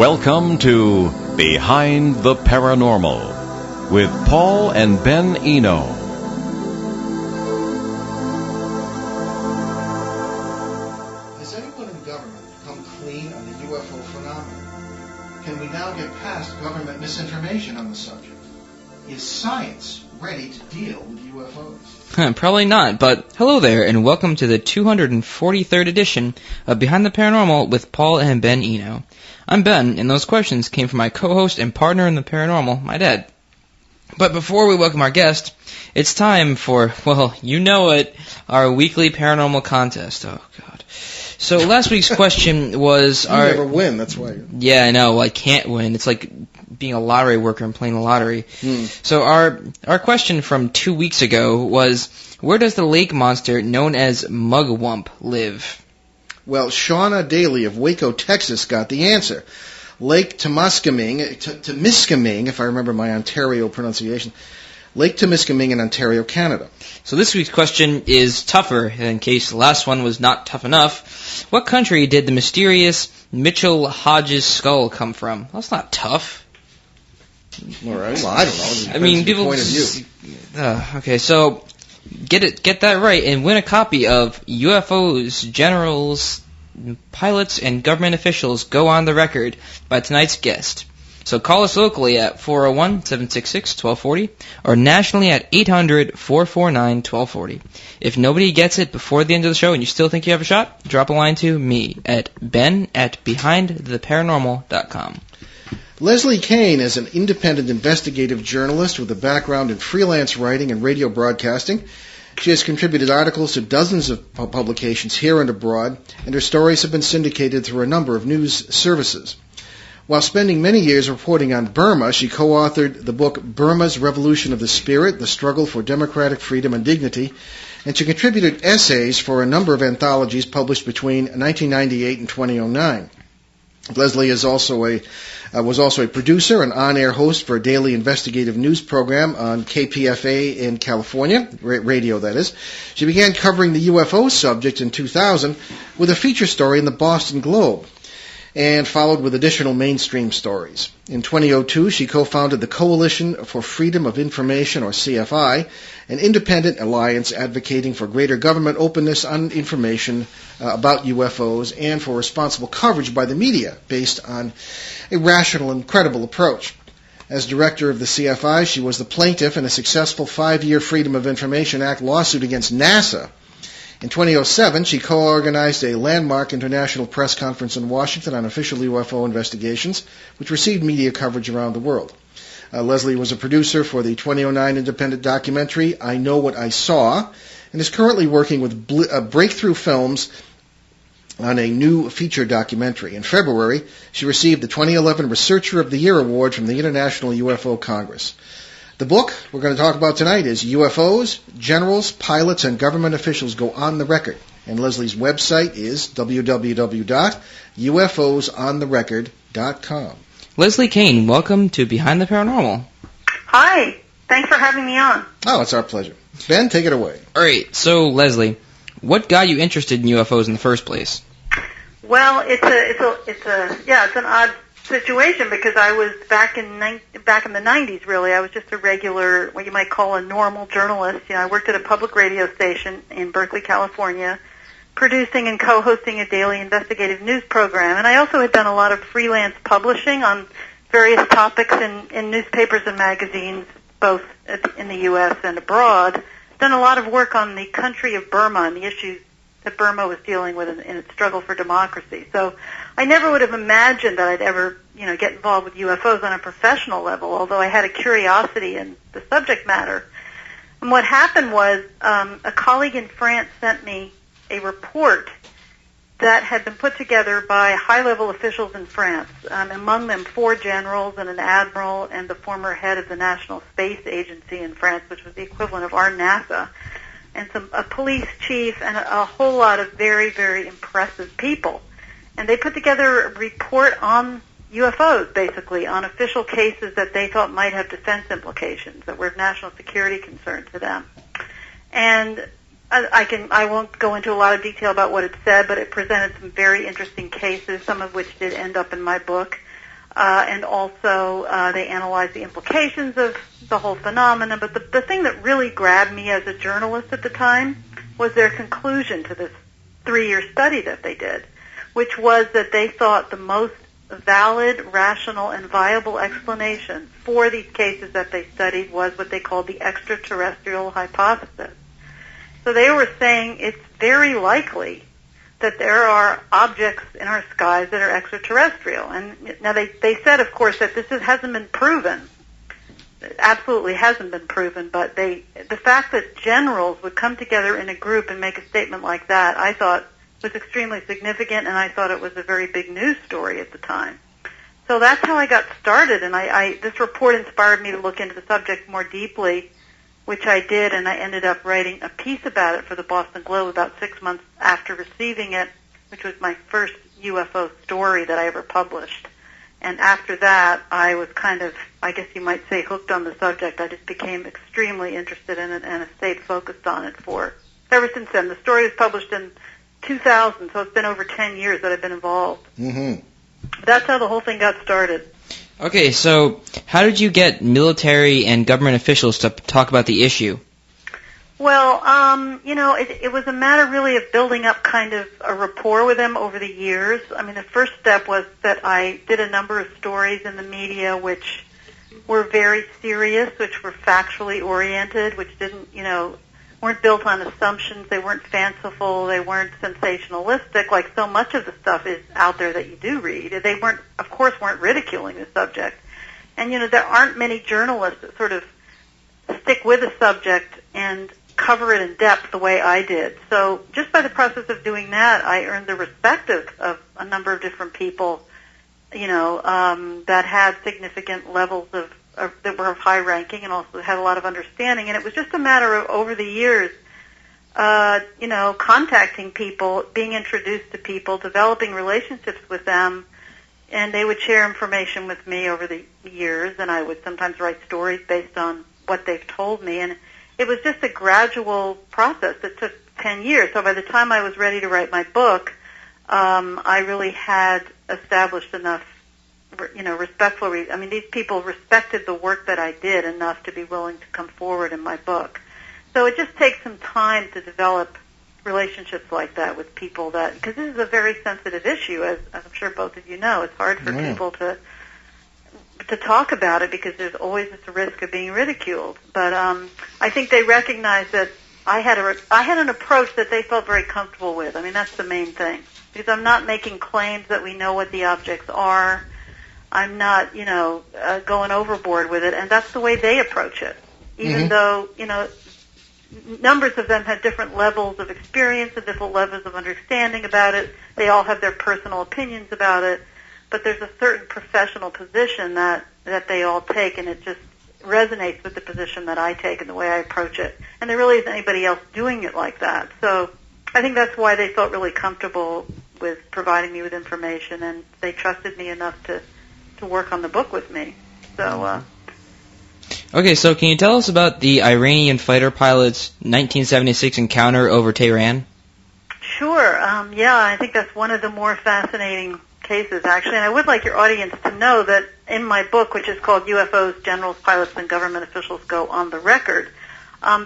Welcome to Behind the Paranormal with Paul and Ben Eno. Has anyone in government come clean on the UFO phenomenon? Can we now get past government misinformation on the subject? Is science ready to deal with UFOs? Probably not, but hello there, and welcome to the 243rd edition of Behind the Paranormal with Paul and Ben Eno. I'm Ben, and those questions came from my co-host and partner in the paranormal, my dad. But before we welcome our guest, it's time for, well, you know it, our weekly paranormal contest. Oh, God. So last week's question was... You never win, that's why. Yeah, I know, I can't win. It's like being a lottery worker and playing the lottery. So our question from 2 weeks ago was, where does the lake monster known as Mugwump live? Well, Shauna Daly of Waco, Texas got the answer. Lake Temiskaming, if I remember my Ontario pronunciation, Lake Temiskaming in Ontario, Canada. So this week's question is tougher, in case the last one was not tough enough. What country did the mysterious Mitchell Hodges skull come from? That's not tough. All right. Well, I don't know. I mean, people. Point of view. Okay, so get that right and win a copy of UFOs, Generals, Pilots, and Government Officials Go on the Record by tonight's guest. So call us locally at 401-766-1240 or nationally at 800-449-1240. If nobody gets it before the end of the show and you still think you have a shot, drop a line to me at ben@behindtheparanormal.com. Leslie Kean is an independent investigative journalist with a background in freelance writing and radio broadcasting. She has contributed articles to dozens of publications here and abroad, and her stories have been syndicated through a number of news services. While spending many years reporting on Burma, she co-authored the book Burma's Revolution of the Spirit, The Struggle for Democratic Freedom and Dignity, and she contributed essays for a number of anthologies published between 1998 and 2009. Leslie is was also a producer and on-air host for a daily investigative news program on KPFA in California, radio that is. She began covering the UFO subject in 2000 with a feature story in the Boston Globe, and followed with additional mainstream stories. In 2002, she co-founded the Coalition for Freedom of Information, or CFI, an independent alliance advocating for greater government openness on information about UFOs and for responsible coverage by the media based on a rational and credible approach. As director of the CFI, she was the plaintiff in a successful 5-year Freedom of Information Act lawsuit against NASA. In 2007, she co-organized a landmark international press conference in Washington on official UFO investigations, which received media coverage around the world. Leslie was a producer for the 2009 independent documentary I Know What I Saw, and is currently working with Breakthrough Films on a new feature documentary. In February, she received the 2011 Researcher of the Year Award from the International UFO Congress. The book we're going to talk about tonight is UFOs, Generals, Pilots, and Government Officials Go on the Record. And Leslie's website is www.ufosontherecord.com. Leslie Kean, welcome to Behind the Paranormal. Hi. Thanks for having me on. Oh, it's our pleasure. Ben, take it away. All right. So, Leslie, what got you interested in UFOs in the first place? Well, it's an odd situation because I was back in the 90s. Really, I was just a regular, what you might call a normal journalist. I worked at a public radio station in Berkeley, California, producing and co-hosting a daily investigative news program, and I also had done a lot of freelance publishing on various topics in newspapers and magazines, both in the U.S. and abroad. Done a lot of work on the country of Burma and the issues that Burma was dealing with in its struggle for democracy. So I never would have imagined that I'd ever, get involved with UFOs on a professional level, although I had a curiosity in the subject matter. And what happened was a colleague in France sent me a report that had been put together by high-level officials in France, among them 4 generals and an admiral and the former head of the National Space Agency in France, which was the equivalent of our NASA, and a police chief and a whole lot of very, very impressive people. And they put together a report on UFOs, basically, on official cases that they thought might have defense implications, that were of national security concern to them. And I won't go into a lot of detail about what it said, but it presented some very interesting cases, some of which did end up in my book. and also they analyzed the implications of the whole phenomenon. But the thing that really grabbed me as a journalist at the time was their conclusion to this 3-year study that they did, which was that they thought the most valid, rational, and viable explanation for these cases that they studied was what they called the extraterrestrial hypothesis. So they were saying it's very likely that there are objects in our skies that are extraterrestrial. And now they said, of course, that this hasn't been proven. It absolutely hasn't been proven, but the fact that generals would come together in a group and make a statement like that, I thought was extremely significant, and I thought it was a very big news story at the time. So that's how I got started, and this report inspired me to look into the subject more deeply, which I did, and I ended up writing a piece about it for the Boston Globe about 6 months after receiving it, which was my first UFO story that I ever published. And after that, I was kind of, I guess you might say, hooked on the subject. I just became extremely interested in it and have stayed focused on it ever since then. The story was published in 2000, so it's been over 10 years that I've been involved. Mm-hmm. That's how the whole thing got started. Okay, so how did you get military and government officials to talk about the issue? Well, it was a matter really of building up kind of a rapport with them over the years. I mean, the first step was that I did a number of stories in the media which were very serious, which were factually oriented, which weren't built on assumptions, they weren't fanciful, they weren't sensationalistic, like so much of the stuff is out there that you do read. They weren't ridiculing the subject. And, there aren't many journalists that sort of stick with a subject and cover it in depth the way I did. So just by the process of doing that, I earned the respect of a number of different people, that had significant levels that were of high ranking and also had a lot of understanding. And it was just a matter of, over the years, contacting people, being introduced to people, developing relationships with them, and they would share information with me over the years, and I would sometimes write stories based on what they've told me. And it was just a gradual process that took 10 years. So by the time I was ready to write my book, I really had established enough, these people respected the work that I did enough to be willing to come forward in my book. So it just takes some time to develop relationships like that with people because this is a very sensitive issue, as I'm sure both of you know. It's hard for people to talk about it because there's always this risk of being ridiculed. But I think they recognized that I had an approach that they felt very comfortable with. I mean, that's the main thing. Because I'm not making claims that we know what the objects are. I'm not, going overboard with it. And that's the way they approach it. Even though, numbers of them have different levels of experience and different levels of understanding about it. They all have their personal opinions about it. But there's a certain professional position that they all take, and it just resonates with the position that I take and the way I approach it. And there really isn't anybody else doing it like that. So I think that's why they felt really comfortable with providing me with information, and they trusted me enough to work on the book with me. So. Okay, so can you tell us about the Iranian fighter pilot's 1976 encounter over Tehran? Sure. I think that's one of the more fascinating cases, actually. And I would like your audience to know that in my book, which is called UFOs, Generals, Pilots, and Government Officials Go on the Record,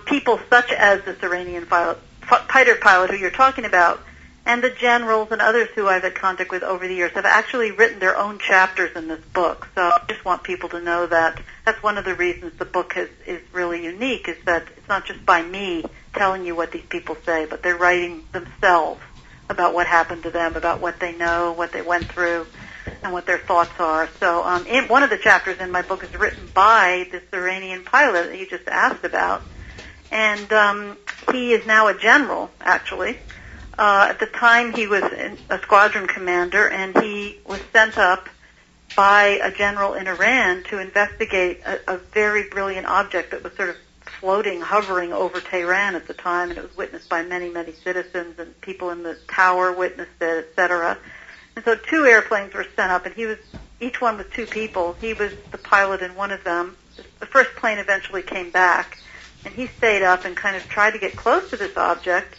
people such as this Iranian fighter pilot who you're talking about, and the generals and others who I've had contact with over the years have actually written their own chapters in this book. So I just want people to know that that's one of the reasons the book is really unique, is that it's not just by me telling you what these people say, but they're writing themselves about what happened to them, about what they know, what they went through, and what their thoughts are. So one of the chapters in my book is written by this Iranian pilot that you just asked about, and he is now a general, actually. At the time, he was a squadron commander, and he was sent up by a general in Iran to investigate a very brilliant object that was sort of floating, hovering over Tehran at the time, and it was witnessed by many, many citizens, and people in the tower witnessed it, etc. And so 2 airplanes were sent up, and each one with 2 people. He was the pilot in one of them. The first plane eventually came back, and he stayed up and kind of tried to get close to this object.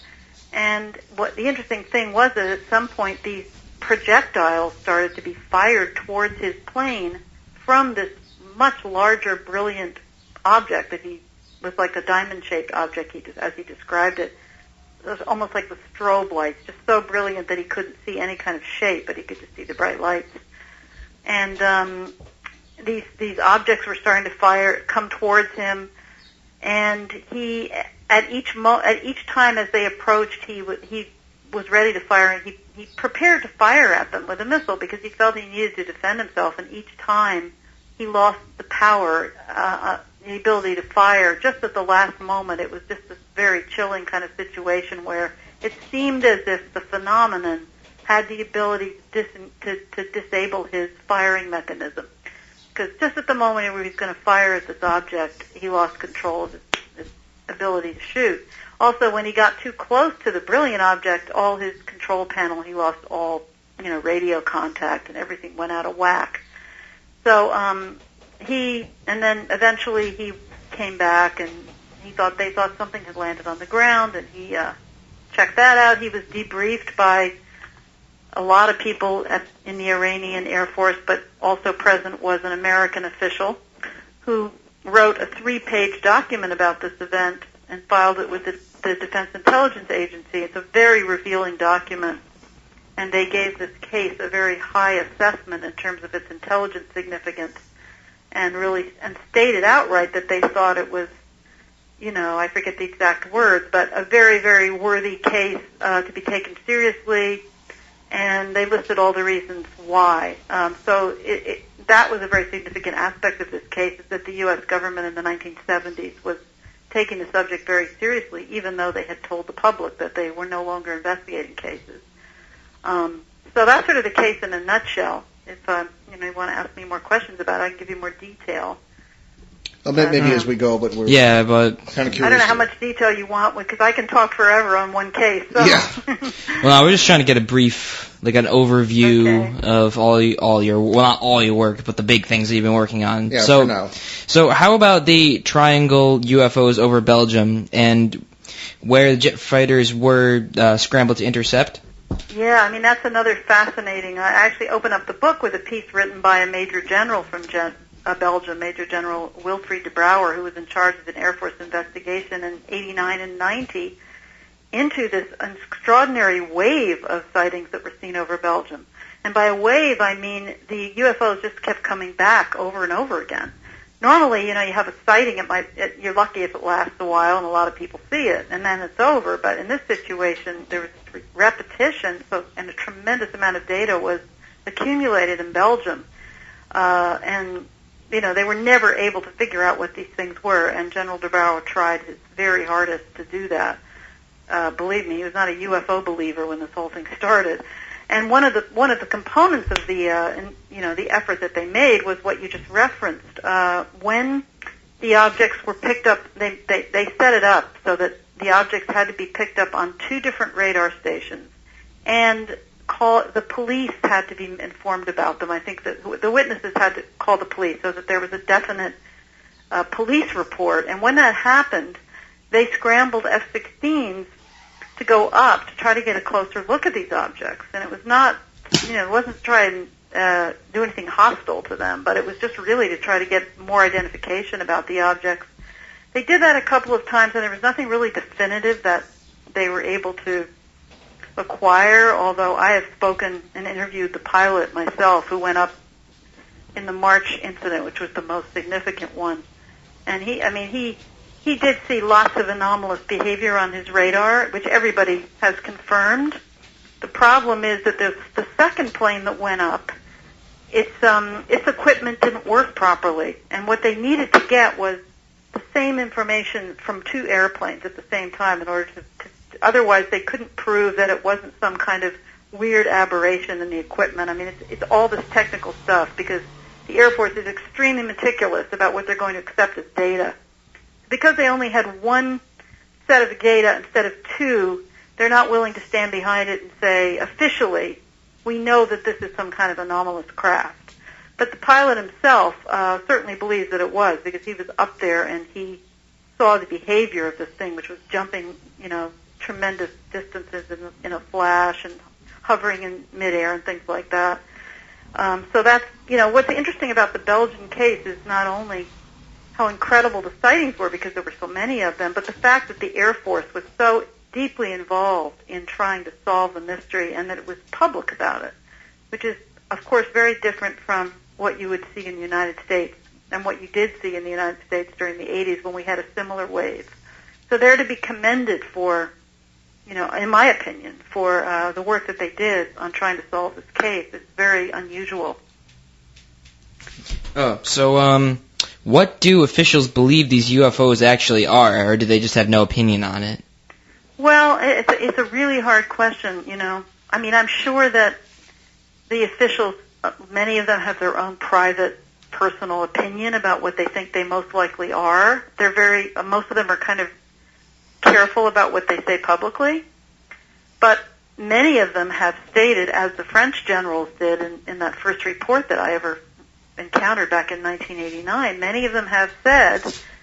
And what the interesting thing was that at some point these projectiles started to be fired towards his plane from this much larger, brilliant object that he was like a diamond-shaped object, as he described it. It was almost like the strobe lights, just so brilliant that he couldn't see any kind of shape, but he could just see the bright lights. And these objects were starting to come towards him, and he at each time as they approached, he was ready to fire, and he prepared to fire at them with a missile because he felt he needed to defend himself. And each time he lost the power, the ability to fire just at the last moment. It was just this very chilling kind of situation where it seemed as if the phenomenon had the ability to disable his firing mechanism. Because just at the moment where he was going to fire at this object, he lost control of his ability to shoot. Also, when he got too close to the brilliant object, all his control panel, he lost all, radio contact, and everything went out of whack. So and then eventually he came back, and they thought something had landed on the ground, and he checked that out. He was debriefed by a lot of people in the Iranian Air Force, but also present was an American official who wrote a 3-page document about this event and filed it with the Defense Intelligence Agency. It's a very revealing document, and they gave this case a very high assessment in terms of its intelligence significance, and stated outright that they thought it was, I forget the exact words, but a very, very worthy case to be taken seriously, and they listed all the reasons why. So that was a very significant aspect of this case, is that the U.S. government in the 1970s was taking the subject very seriously, even though they had told the public that they were no longer investigating cases. So that's sort of the case in a nutshell. If you want to ask me more questions about it, I can give you more detail. Well, maybe as we go, but we're but kind of curious. I don't know how much detail you want, because I can talk forever on one case. So. Yeah. Well, I was just trying to get a brief, an overview of all your, well, not all your work, but the big things that you've been working on. Yeah, so, for now. So how about the triangle UFOs over Belgium, and where the jet fighters were scrambled to intercept? Yeah, that's another fascinating. I actually open up the book with a piece written by a major general from Belgium, Major General Wilfried de Brouwer, who was in charge of an Air Force investigation in 89 and 90 into this extraordinary wave of sightings that were seen over Belgium. And by a wave, I mean the UFOs just kept coming back over and over again. Normally, you have a sighting, you're lucky if it lasts a while, and a lot of people see it, and then it's over. But in this situation, there was repetition, and a tremendous amount of data was accumulated in Belgium. And they were never able to figure out what these things were, and General de Brouwer tried his very hardest to do that. Believe me, he was not a UFO believer when this whole thing started. And one of the components of the effort that they made was what you just referenced. When the objects were picked up, they set it up so that the objects had to be picked up on 2 different radar stations, and the police had to be informed about them. I think that the witnesses had to call the police so that there was a definite police report. And when that happened, they scrambled F-16s to go up to try to get a closer look at these objects. And it was not, it wasn't to try and do anything hostile to them, but it was just really to try to get more identification about the objects. They did that a couple of times, and there was nothing really definitive that they were able to acquire, although I have spoken and interviewed the pilot myself who went up in the March incident, which was the most significant one. And he did see lots of anomalous behavior on his radar, which everybody has confirmed. The problem is that the second plane that went up, its equipment didn't work properly, and what they needed to get was the same information from 2 airplanes at the same time in order to otherwise they couldn't prove that it wasn't some kind of weird aberration in the equipment. It's all this technical stuff, because the Air Force is extremely meticulous about what they're going to accept as data. Because they only had 1 set of data instead of 2, they're not willing to stand behind it and say, officially, we know that this is some kind of anomalous craft. But the pilot himself certainly believes that it was, because he was up there and he saw the behavior of this thing, which was jumping, tremendous distances in a flash and hovering in midair and things like that. So that's, what's interesting about the Belgian case is not only how incredible the sightings were because there were so many of them, but the fact that the Air Force was so deeply involved in trying to solve the mystery and that it was public about it, which is, of course, very different from what you would see in the United States and what you did see in the United States during the 80s when we had a similar wave. So they're to be commended for, in my opinion, for the work that they did on trying to solve this case. It's very unusual. Oh, so what do officials believe these UFOs actually are, or do they just have no opinion on it? Well, it's a really hard question, I mean, I'm sure that the officials, many of them have their own private, personal opinion about what they think they most likely are. Most of them are kind of careful about what they say publicly, but many of them have stated, as the French generals did in that first report that I ever encountered back in 1989, many of them have said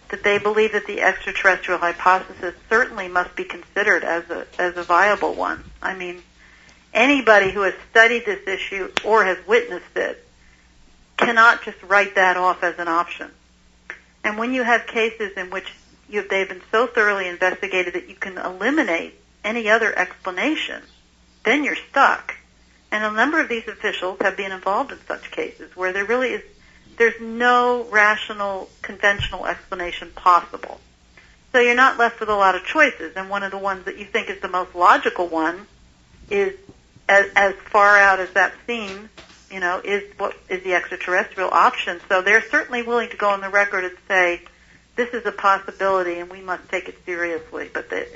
that they believe that the extraterrestrial hypothesis certainly must be considered as a viable one. I mean, anybody who has studied this issue or has witnessed it cannot just write that off as an option. And when you have cases in which they've been so thoroughly investigated that you can eliminate any other explanation, then you're stuck. And a number of these officials have been involved in such cases where there's no rational, conventional explanation possible. So you're not left with a lot of choices, and one of the ones that you think is the most logical one is, as far out as that seems, is the extraterrestrial option. So they're certainly willing to go on the record and say, this is a possibility and we must take it seriously. But they're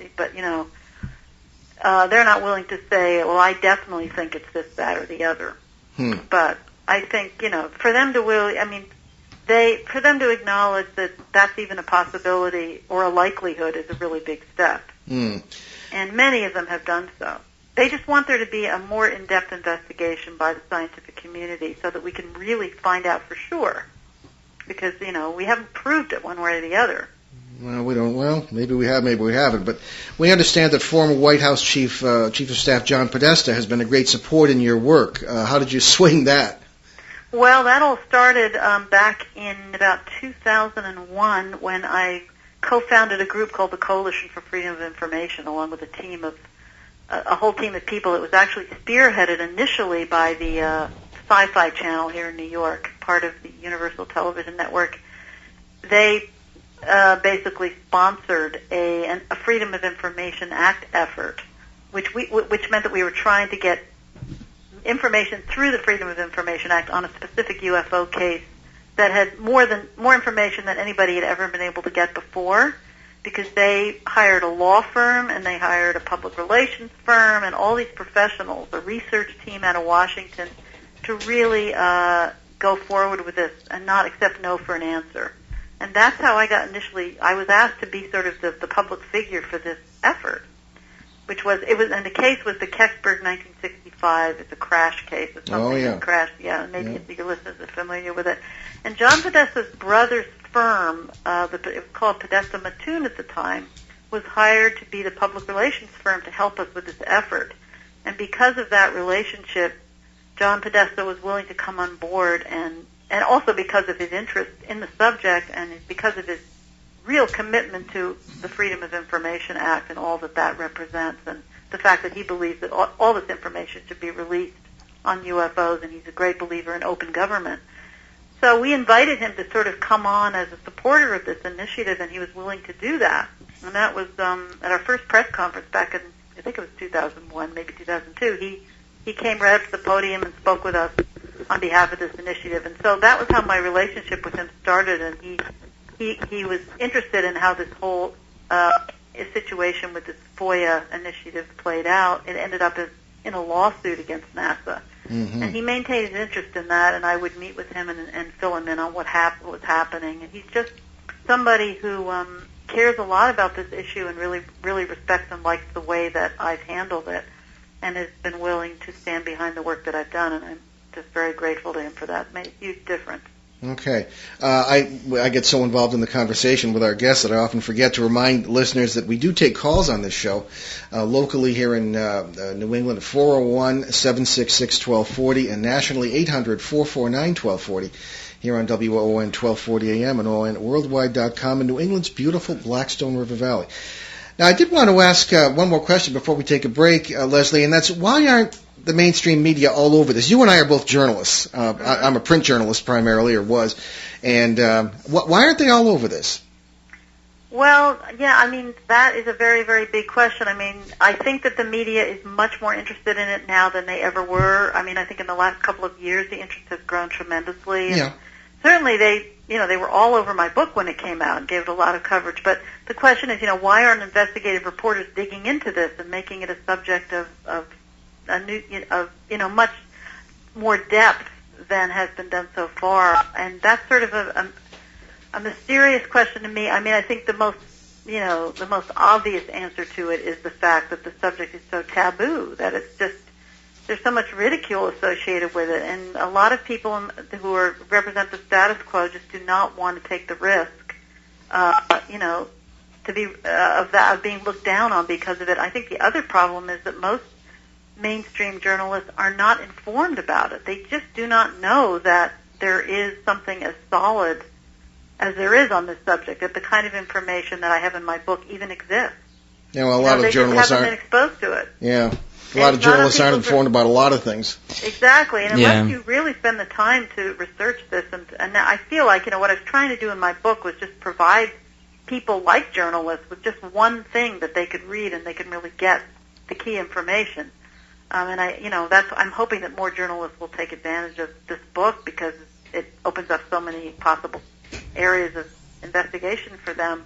not willing to say, well, I definitely think it's this, that, or the other. But I think, for them to for them to acknowledge that that's even a possibility or a likelihood is a really big step. And many of them have done so. They just want there to be a more in-depth investigation by the scientific community so that we can really find out for sure. Because, we haven't proved it one way or the other. Well, we don't. Well, maybe we have, maybe we haven't. But we understand that former White House Chief of Staff John Podesta has been a great support in your work. How did you swing that? Well, that all started back in about 2001 when I co-founded a group called the Coalition for Freedom of Information, along with a whole team of people. It was actually spearheaded initially by the Sci-Fi Channel here in New York, part of the Universal Television Network. They basically sponsored a Freedom of Information Act effort, which meant that we were trying to get information through the Freedom of Information Act on a specific UFO case that had more information than anybody had ever been able to get before, because they hired a law firm and they hired a public relations firm and all these professionals, a research team out of Washington, to really go forward with this and not accept no for an answer. And that's how I was asked to be sort of the public figure for this effort, and the case was the Kecksburg 1965. It's a crash case. It's something that crashed. Yeah, maybe your listeners are familiar with it. And John Podesta's brother's firm, it was called Podesta Mattoon at the time, was hired to be the public relations firm to help us with this effort. And because of that relationship, John Podesta was willing to come on board, and also because of his interest in the subject and because of his real commitment to the Freedom of Information Act and all that represents, and the fact that he believes that all this information should be released on UFOs, and he's a great believer in open government. So we invited him to sort of come on as a supporter of this initiative, and he was willing to do that. And that was at our first press conference back in, I think it was 2001, maybe 2002. He came right up to the podium and spoke with us on behalf of this initiative. And so that was how my relationship with him started, and he was interested in how this whole situation with this FOIA initiative played out. It ended up in a lawsuit against NASA. Mm-hmm. And he maintained his interest in that, and I would meet with him and fill him in on what was happening. And he's just somebody who cares a lot about this issue and really, really respects and likes the way that I've handled it, and has been willing to stand behind the work that I've done, and I'm just very grateful to him for that. It made a huge difference. Okay. I get so involved in the conversation with our guests that I often forget to remind listeners that we do take calls on this show locally here in New England at 401-766-1240 and nationally 800-449-1240 here on WOON 1240 AM and ONWorldwide.com in New England's beautiful Blackstone River Valley. Now, I did want to ask one more question before we take a break, Leslie, and that's why aren't the mainstream media all over this? You and I are both journalists. I'm a print journalist primarily, or was. And why aren't they all over this? Well, yeah, I mean, that is a very, very big question. I mean, I think that the media is much more interested in it now than they ever were. I mean, I think in the last couple of years the interest has grown tremendously. Yeah. Certainly they were all over my book when it came out and gave it a lot of coverage. But the question is, why aren't investigative reporters digging into this and making it a subject of much more depth than has been done so far? And that's sort of a mysterious question to me. I mean, I think the most obvious answer to it is the fact that the subject is so taboo, that it's just, there's so much ridicule associated with it, and a lot of people who represent the status quo just do not want to take the risk, of being looked down on because of it. I think the other problem is that most mainstream journalists are not informed about it. They just do not know that there is something as solid as there is on this subject, that the kind of information that I have in my book even exists. Yeah, well, a lot of journalists haven't been exposed to it. Yeah. A lot of journalists aren't informed about a lot of things. Exactly, and unless you really spend the time to research this, and I feel like, what I was trying to do in my book was just provide people like journalists with just one thing that they could read and they can really get the key information. And I'm hoping that more journalists will take advantage of this book because it opens up so many possible areas of investigation for them.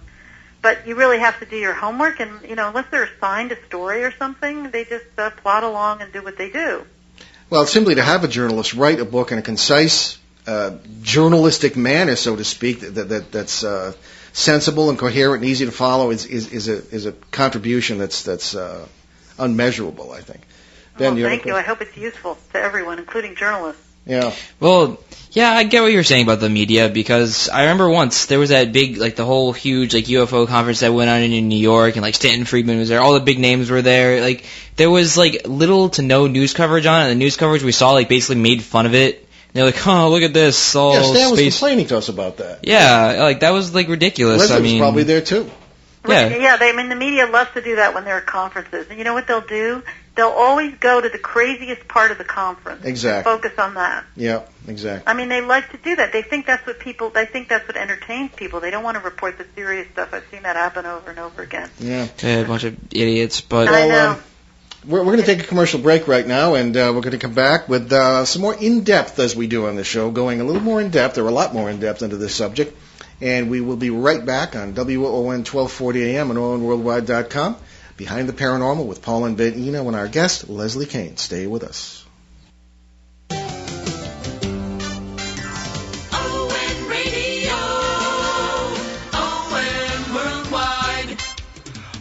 But you really have to do your homework, and, unless they're assigned a story or something, they just plod along and do what they do. Well, simply to have a journalist write a book in a concise, journalistic manner, so to speak, that's sensible and coherent and easy to follow is a contribution that's unmeasurable, I think. Ben, thank you. I hope it's useful to everyone, including journalists. Yeah. Well, yeah, I get what you're saying about the media, because I remember once there was that big, the whole huge, UFO conference that went on in New York, and, Stanton Friedman was there. All the big names were there. There was, little to no news coverage on it, and the news coverage we saw, basically made fun of it. And they're like, oh, look at this. Stan was complaining to us about that. Yeah, that was, ridiculous. Leslie was probably there, too. Yeah, the media loves to do that when there are conferences. And you know what they'll do? They'll always go to the craziest part of the conference. Exactly. And focus on that. Yeah, exactly. I mean, they like to do that. They think that's what entertains people. They don't want to report the serious stuff. I've seen that happen over and over again. Yeah. A bunch of idiots, but... I know. We're going to take a commercial break right now, and we're going to come back with some more in-depth, as we do on the show, going a little more in-depth, or a lot more in-depth into this subject. And we will be right back on WOON 1240 AM and ONWorldwide.com. Behind the Paranormal with Paul and Ben Eno and our guest, Leslie Kean. Stay with us. ON Radio, ON Worldwide.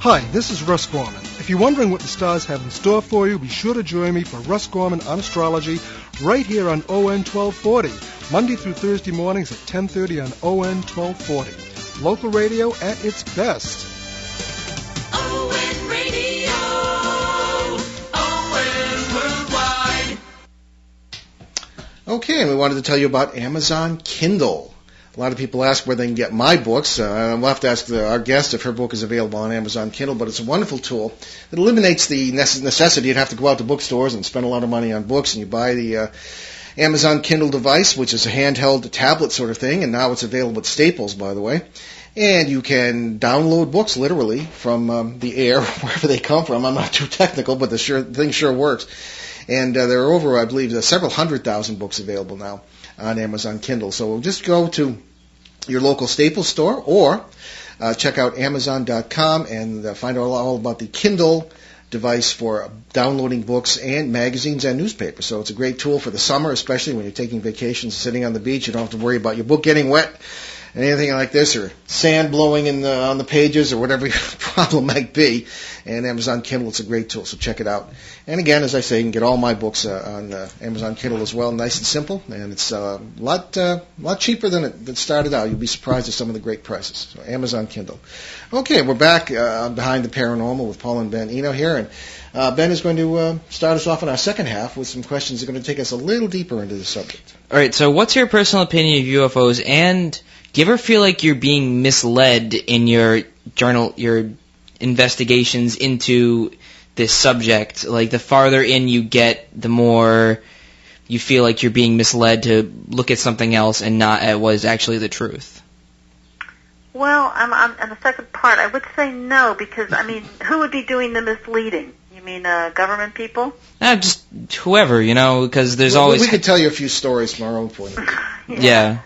Hi, this is Russ Gorman. If you're wondering what the stars have in store for you, be sure to join me for Russ Gorman on Astrology right here on ON 1240, Monday through Thursday mornings at 10:30 on ON 1240. Local radio at its best. ON Radio, ON Worldwide. Okay, and we wanted to tell you about Amazon Kindle. A lot of people ask where they can get my books. We'll have to ask our guest if her book is available on Amazon Kindle, but it's a wonderful tool. It eliminates the necessity you'd have to go out to bookstores and spend a lot of money on books, and you buy the Amazon Kindle device, which is a handheld tablet sort of thing, and now it's available at Staples, by the way. And you can download books, literally, from the air, wherever they come from. I'm not too technical, but the thing sure works. And there are over, I believe, several 100,000 books available now on Amazon Kindle. So just go to your local Staples store or check out Amazon.com and find out all about the Kindle device for downloading books and magazines and newspapers. So it's a great tool for the summer, especially when you're taking vacations, sitting on the beach. You don't have to worry about your book getting wet. anything like this, or sand blowing on the pages, or whatever your problem might be. And Amazon Kindle, it's a great tool, so check it out. And again, as I say, you can get all my books on Amazon Kindle as well, nice and simple, and it's a lot cheaper than it started out. You'll be surprised at some of the great prices. So Amazon Kindle. Okay, we're back Behind the Paranormal with Paul and Ben Eno here, and Ben is going to start us off in our second half with some questions that are going to take us a little deeper into the subject. All right, so what's your personal opinion of UFOs, and do you ever feel like you're being misled in your investigations into this subject? Like, the farther in you get, the more you feel like you're being misled to look at something else and not at what is actually the truth. Well, on the second part, I would say no, because, I mean, who would be doing the misleading? You mean government people? Just whoever, because there's Well, always... we could tell you a few stories from our own point of view. Yeah.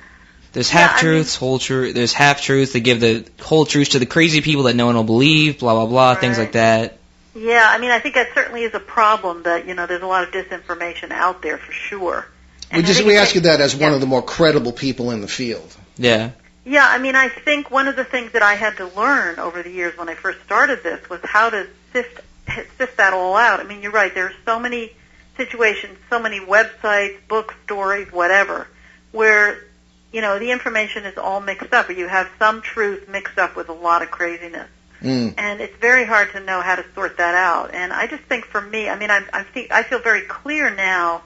There's half-truths, whole truth. There's half-truths that give the whole truths to the crazy people that no one will believe, blah, blah, blah, Right. things like that. Yeah, I mean, I think that certainly is a problem that, there's a lot of disinformation out there for sure. And We ask you that as one of the more credible people in the field. Yeah. Yeah, I mean, I think one of the things that I had to learn over the years when I first started this was how to sift that all out. I mean, you're right, there are so many situations, so many websites, books, stories, whatever, where, the information is all mixed up, or you have some truth mixed up with a lot of craziness. And it's very hard to know how to sort that out. And I just think for me, I mean, I feel very clear now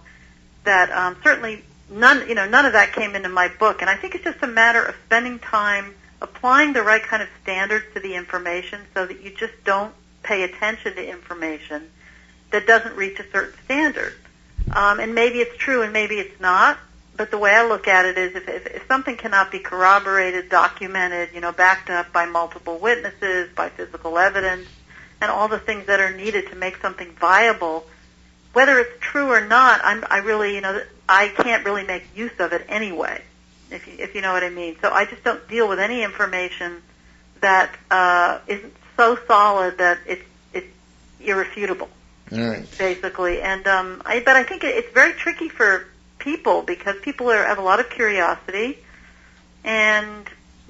that certainly none of that came into my book. And I think it's just a matter of spending time applying the right kind of standards to the information so that you just don't pay attention to information that doesn't reach a certain standard. And maybe it's true and maybe it's not. But the way I look at it is if something cannot be corroborated, documented, backed up by multiple witnesses, by physical evidence, and all the things that are needed to make something viable, whether it's true or not, I can't really make use of it anyway, if you know what I mean. So I just don't deal with any information that isn't so solid that it's irrefutable, All right. basically. And but I think it's very tricky for people because people have a lot of curiosity, and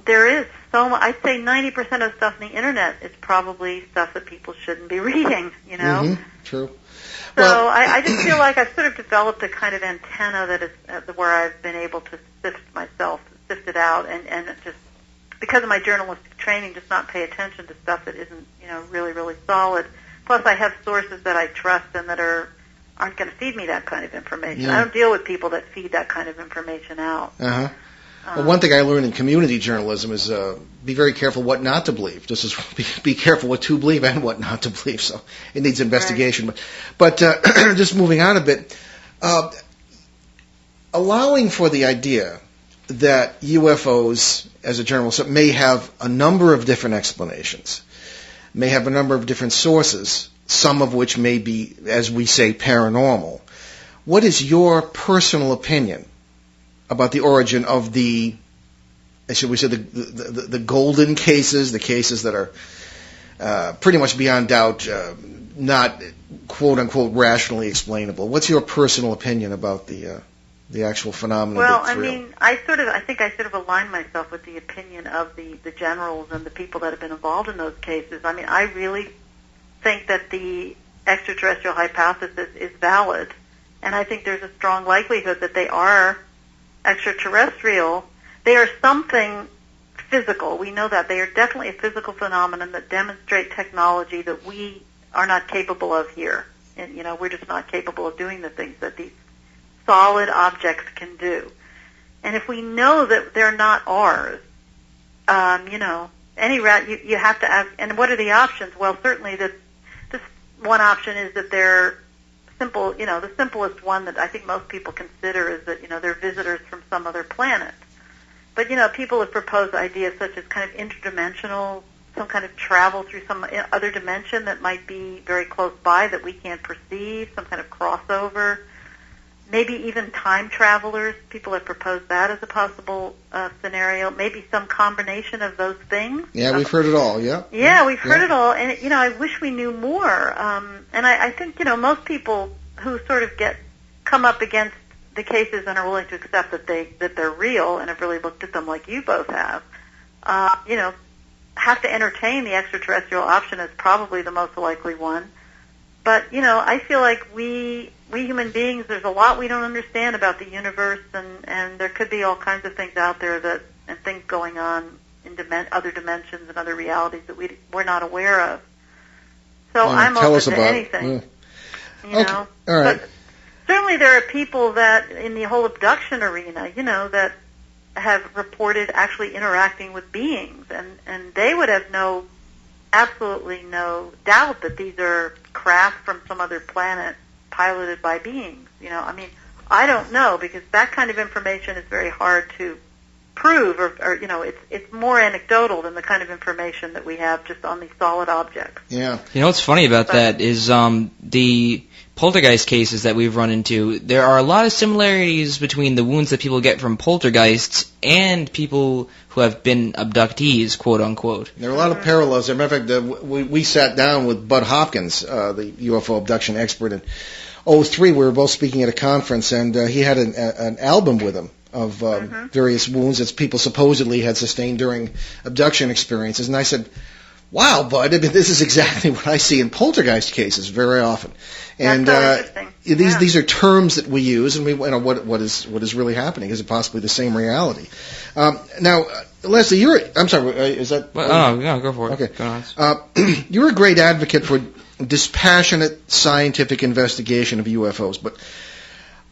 there is so much. I'd say 90% of stuff on the internet is probably stuff that people shouldn't be reading. True. So I just feel like I've sort of developed a kind of antenna that is where I've been able to sift it out, and just because of my journalistic training, just not pay attention to stuff that isn't really, really solid. Plus, I have sources that I trust and that aren't going to feed me that kind of information. Yeah. I don't deal with people that feed that kind of information out. Uh-huh. Well, one thing I learned in community journalism is be very careful what not to believe. Just as be careful what to believe and what not to believe. So it needs investigation. Right. But just moving on a bit, allowing for the idea that UFOs, as a journalist, may have a number of different explanations, may have a number of different sources, some of which may be, as we say, paranormal. What is your personal opinion about the origin of the, should we say, the golden cases, the cases that are pretty much beyond doubt not quote-unquote rationally explainable? What's your personal opinion about the actual phenomenon? Well, that's real? I mean, I think I sort of align myself with the opinion of the generals and the people that have been involved in those cases. I mean, I really think that the extraterrestrial hypothesis is valid, and I think there's a strong likelihood that they are extraterrestrial. They are something physical. We know that. They are definitely a physical phenomenon that demonstrate technology that we are not capable of here. And, we're just not capable of doing the things that these solid objects can do. And if we know that they're not ours, you have to ask, and what are the options? Well, certainly this one option is that they're simple, the simplest one that I think most people consider is that, they're visitors from some other planet. But, people have proposed ideas such as kind of interdimensional, some kind of travel through some other dimension that might be very close by that we can't perceive, some kind of crossover. Maybe even time travelers. People have proposed that as a possible scenario. Maybe some combination of those things. Yeah, we've heard it all, yeah. Yeah, we've heard it all. And, I wish we knew more. And I think, most people who sort of come up against the cases and are willing to accept that they're real and have really looked at them like you both have, have to entertain the extraterrestrial option as probably the most likely one. But, I feel like we human beings, there's a lot we don't understand about the universe, and there could be all kinds of things out there and things going on in other dimensions and other realities that we're not aware of. So I'm open to anything. Okay. All right. But certainly there are people that, in the whole abduction arena, that have reported actually interacting with beings, and they would have absolutely no doubt that these are craft from some other planet piloted by beings. I don't know, because that kind of information is very hard to prove, or it's more anecdotal than the kind of information that we have just on these solid objects. Yeah. What's funny about that is the poltergeist cases that we've run into, there are a lot of similarities between the wounds that people get from poltergeists and people who have been abductees, quote unquote. There are a lot of parallels. As a matter of fact, we sat down with Bud Hopkins, the UFO abduction expert, in 2003. We were both speaking at a conference, and he had an album with him of various wounds that people supposedly had sustained during abduction experiences. And I said, wow, Bud, this is exactly what I see in poltergeist cases very often. And That's so interesting. these are terms that we use, and what is really happening? Is it possibly the same reality? Now, Leslie, I'm sorry, is that? No, go for it. Okay. Go on. You're a great advocate for dispassionate scientific investigation of UFOs, but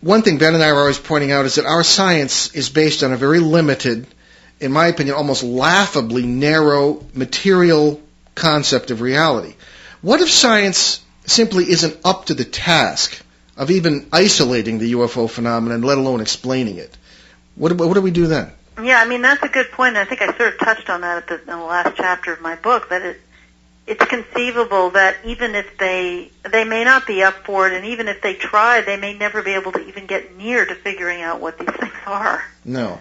one thing Ben and I are always pointing out is that our science is based on a very limited, in my opinion, almost laughably narrow material concept of reality. What if science simply isn't up to the task of even isolating the UFO phenomenon, let alone explaining it? What do we do then? Yeah, that's a good point. I think I sort of touched on that in the last chapter of my book, that it's conceivable that even if they may not be up for it, and even if they try, they may never be able to even get near to figuring out what these things are. No.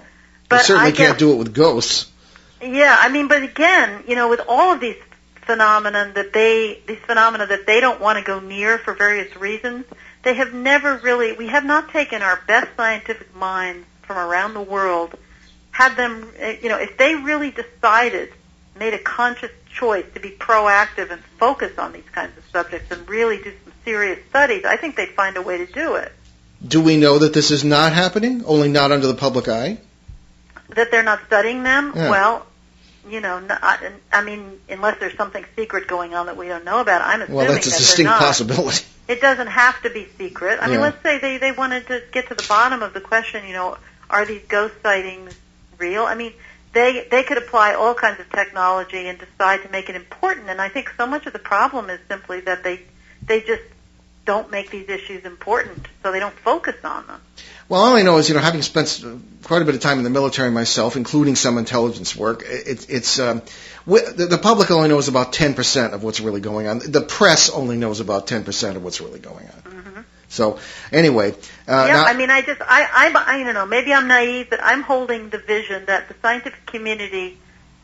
But they certainly can't do it with ghosts. Yeah, but again, with all of these phenomena that they don't want to go near for various reasons, we have not taken our best scientific minds from around the world, had them, if they really made a conscious choice to be proactive and focus on these kinds of subjects and really do some serious studies, I think they'd find a way to do it. Do we know that this is not happening, only not under the public eye? That they're not studying them? Yeah. Well, unless there's something secret going on that we don't know about, I'm assuming well, that's a distinct possibility. It doesn't have to be secret. Let's say they wanted to get to the bottom of the question, are these ghost sightings real? They could apply all kinds of technology and decide to make it important, and I think so much of the problem is simply that they just don't make these issues important, so they don't focus on them. Well, all I know is, having spent quite a bit of time in the military myself, including some intelligence work, the public only knows about 10% of what's really going on. The press only knows about 10% of what's really going on. Mm-hmm. So, anyway. I don't know, maybe I'm naive, but I'm holding the vision that the scientific community,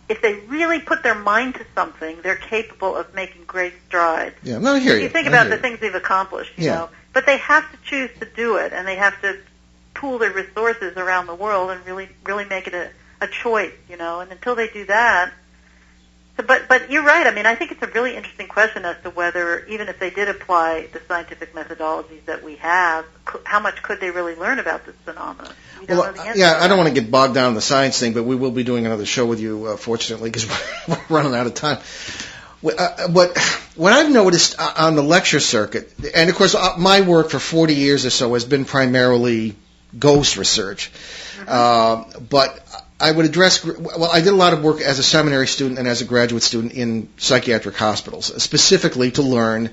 if they really put their mind to something, they're capable of making great strides. Yeah, no, I hear you. You think about the things they've accomplished, you know. But they have to choose to do it, and they have to pool their resources around the world and really make it a choice, and until they do that. But you're right. I think it's a really interesting question as to whether, even if they did apply the scientific methodologies that we have, how much could they really learn about this phenomenon? I don't want to get bogged down in the science thing, but we will be doing another show with you, fortunately, because we're running out of time. But what I've noticed on the lecture circuit, and of course my work for 40 years or so has been primarily ghost research, but I would address, I did a lot of work as a seminary student and as a graduate student in psychiatric hospitals, specifically to learn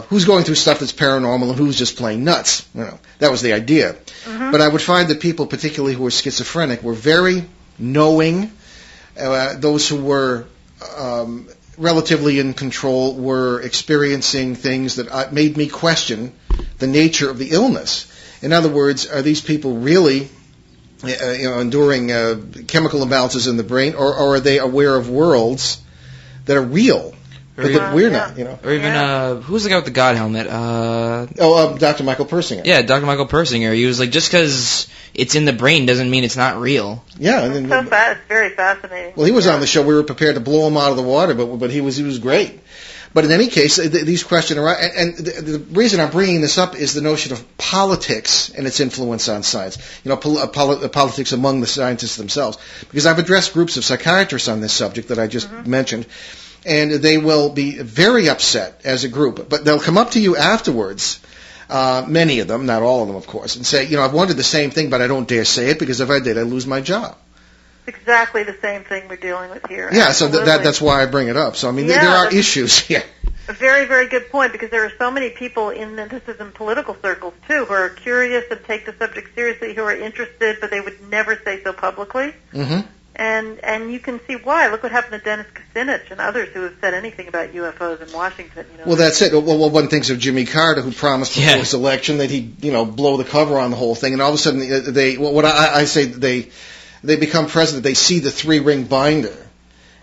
who's going through stuff that's paranormal and who's just plain nuts. That was the idea. But I would find that people, particularly who were schizophrenic, were very knowing. Those who were relatively in control were experiencing things that made me question the nature of the illness. In other words, are these people really enduring chemical imbalances in the brain, or are they aware of worlds that are real? Or But even, we're not, you know. or even who's the guy with the God helmet? Dr. Michael Persinger. Yeah, Dr. Michael Persinger. He was like, just because it's in the brain doesn't mean it's not real. Yeah, It's it's very fascinating. Well, he was on the show. We were prepared to blow him out of the water, but he was great. But in any case, these questions are, and the reason I'm bringing this up is the notion of politics and its influence on science. You know, politics among the scientists themselves. Because I've addressed groups of psychiatrists on this subject that I just mentioned, and they will be very upset as a group. But they'll come up to you afterwards, many of them, not all of them, of course, and say, you know, I've wondered the same thing, but I don't dare say it because if I did, I'd lose my job. Exactly the same thing we're dealing with here. Yeah, Absolutely. so that's why I bring it up. So, I mean, there are issues here. A very, very good point, because there are so many people this is in political circles, too, who are curious and take the subject seriously, who are interested, but they would never say so publicly. Mm-hmm. And you can see why. Look what happened to Dennis Kucinich and others who have said anything about UFOs in Washington. You know. Well, that's it. Well, one thinks of Jimmy Carter, who promised before his election that he'd, you know, blow the cover on the whole thing, and all of a sudden they become president. They see the 3-ring binder,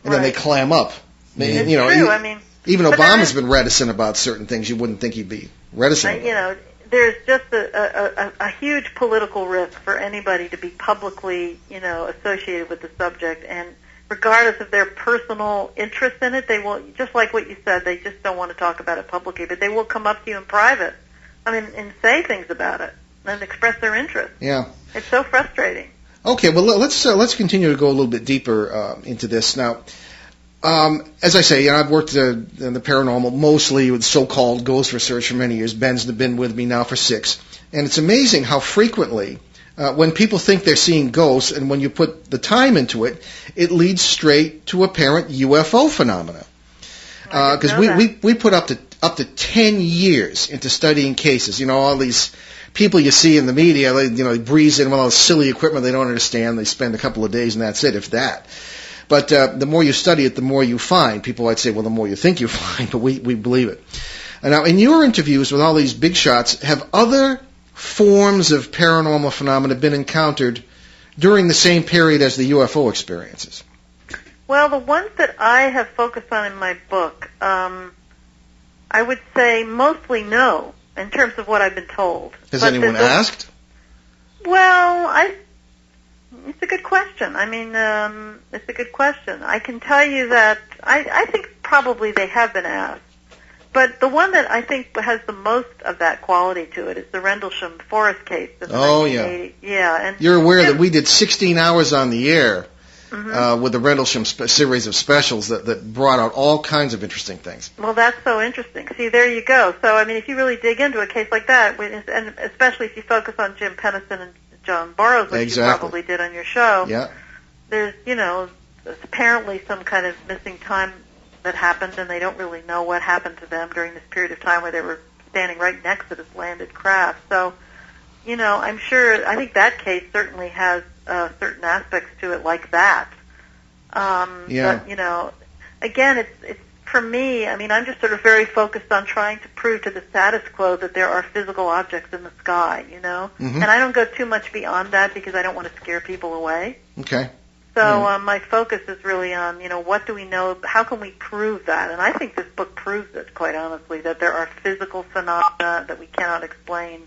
and then they clam up. It's you know, true. I mean, even Obama's been reticent about certain things. You wouldn't think he'd be reticent. You know, there's just a huge political risk for anybody to be publicly, you know, associated with the subject, and regardless of their personal interest in it, they will, just like what you said, they just don't want to talk about it publicly, but they will come up to you in private, and say things about it and express their interest. Yeah. It's so frustrating. Okay, well, let's continue to go a little bit deeper into this now. As I say, you know, I've worked in the paranormal, mostly with so-called ghost research for many years. Ben's been with me now for 6. And it's amazing how frequently, when people think they're seeing ghosts, and when you put the time into it, it leads straight to apparent UFO phenomena. Because we put up to 10 years into studying cases. You know, all these people you see in the media, they breeze in with all this silly equipment they don't understand. They spend a couple of days and that's it, if that. But the more you study it, the more you find. People might say, well, the more you think you find, but we believe it. And now, in your interviews with all these big shots, have other forms of paranormal phenomena been encountered during the same period as the UFO experiences? Well, the ones that I have focused on in my book, I would say mostly no, in terms of what I've been told. Has anyone asked? Well, it's a good question. I mean, it's a good question. I can tell you that I think probably they have been asked. But the one that I think has the most of that quality to it is the Rendlesham Forest case. Oh, yeah. Yeah. And you're aware that we did 16 hours on the air with the Rendlesham series of specials that brought out all kinds of interesting things. Well, that's so interesting. See, there you go. So, I mean, if you really dig into a case like that, and especially if you focus on Jim Pennison and John Burroughs, which you probably did on your show, there's, apparently some kind of missing time that happened, and they don't really know what happened to them during this period of time where they were standing right next to this landed craft. So, I think that case certainly has certain aspects to it like that. But, again, it's for me, I mean, I'm just sort of very focused on trying to prove to the status quo that there are physical objects in the sky, And I don't go too much beyond that because I don't want to scare people away. Okay. So my focus is really on, what do we know? How can we prove that? And I think this book proves it, quite honestly, that there are physical phenomena that we cannot explain.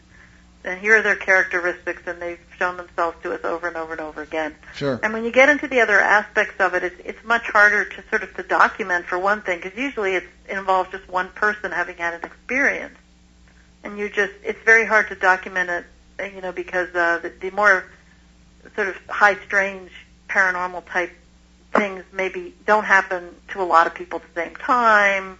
And here are their characteristics, and they've shown themselves to us over and over and over again. Sure. And when you get into the other aspects of it, it's much harder to sort of to document, for one thing, because usually it involves just one person having had an experience. And it's very hard to document it, because the more sort of high, strange, paranormal type things maybe don't happen to a lot of people at the same time.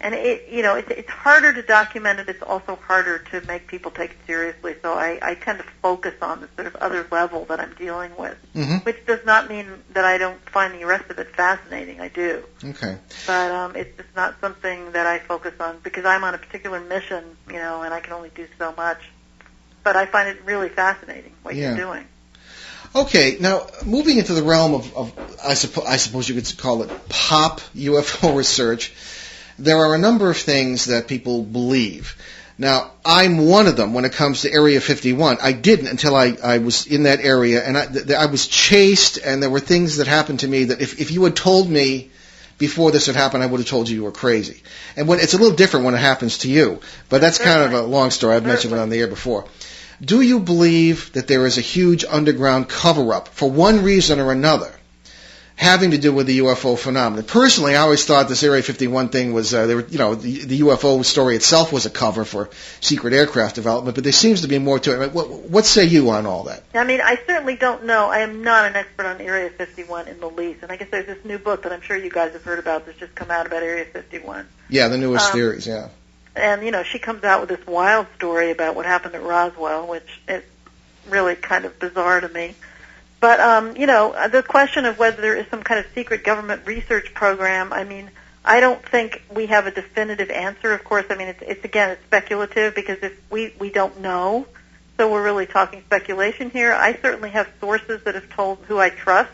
And it's harder to document it. It's also harder to make people take it seriously. So I tend to focus on the sort of other level that I'm dealing with, which does not mean that I don't find the rest of it fascinating. I do. Okay. But it's just not something that I focus on because I'm on a particular mission, and I can only do so much. But I find it really fascinating what you're doing. Okay, now moving into the realm of I suppose you could call it pop UFO research. There are a number of things that people believe. Now, I'm one of them when it comes to Area 51. I didn't until I was in that area, and I was chased, and there were things that happened to me that if you had told me before this had happened, I would have told you were crazy. And when it's a little different when it happens to you, but that's kind of a long story. I've mentioned it on the air before. Do you believe that there is a huge underground cover-up for one reason or another having to do with the UFO phenomenon? Personally, I always thought this Area 51 thing was, the UFO story itself was a cover for secret aircraft development, but there seems to be more to it. What say you on all that? I mean, I certainly don't know. I am not an expert on Area 51 in the least, and I guess there's this new book that I'm sure you guys have heard about that's just come out about Area 51. Yeah, the newest theories, yeah. And, she comes out with this wild story about what happened at Roswell, which is really kind of bizarre to me. But, the question of whether there is some kind of secret government research program, I mean, I don't think we have a definitive answer. Of course, I mean, it's speculative because if we don't know, so we're really talking speculation here. I certainly have sources that have told who I trust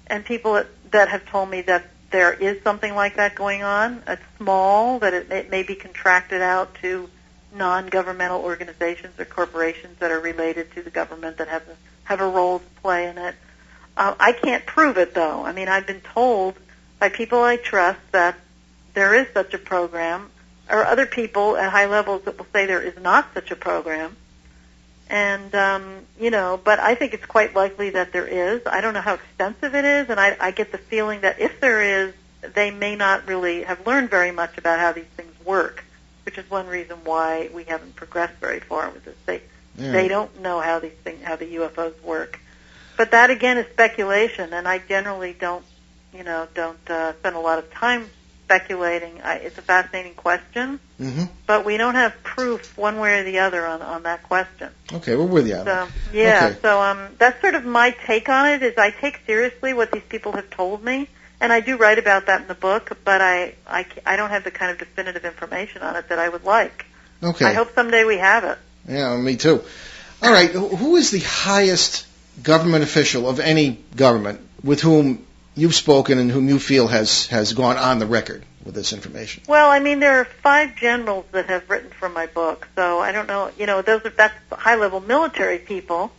and people that have told me that there is something like that going on. It's small, that it may be contracted out to non-governmental organizations or corporations that are related to the government that have a role to play in it. I can't prove it, though. I mean, I've been told by people I trust that there is such a program, or other people at high levels that will say there is not such a program. And, but I think it's quite likely that there is. I don't know how extensive it is, and I get the feeling that if there is, they may not really have learned very much about how these things work, which is one reason why we haven't progressed very far with this. They don't know how the UFOs work. But that, again, is speculation, and I generally don't spend a lot of time speculating. It's a fascinating question, but we don't have proof one way or the other on that question. Okay, we're with you. So, okay. That's sort of my take on it, is I take seriously what these people have told me, and I do write about that in the book, but I don't have the kind of definitive information on it that I would like. Okay. I hope someday we have it. Yeah, me too. All right, who is the highest government official of any government with whom you've spoken and whom you feel has gone on the record with this information? Well, I mean, there are 5 generals that have written for my book, so I don't know. That's high-level military people,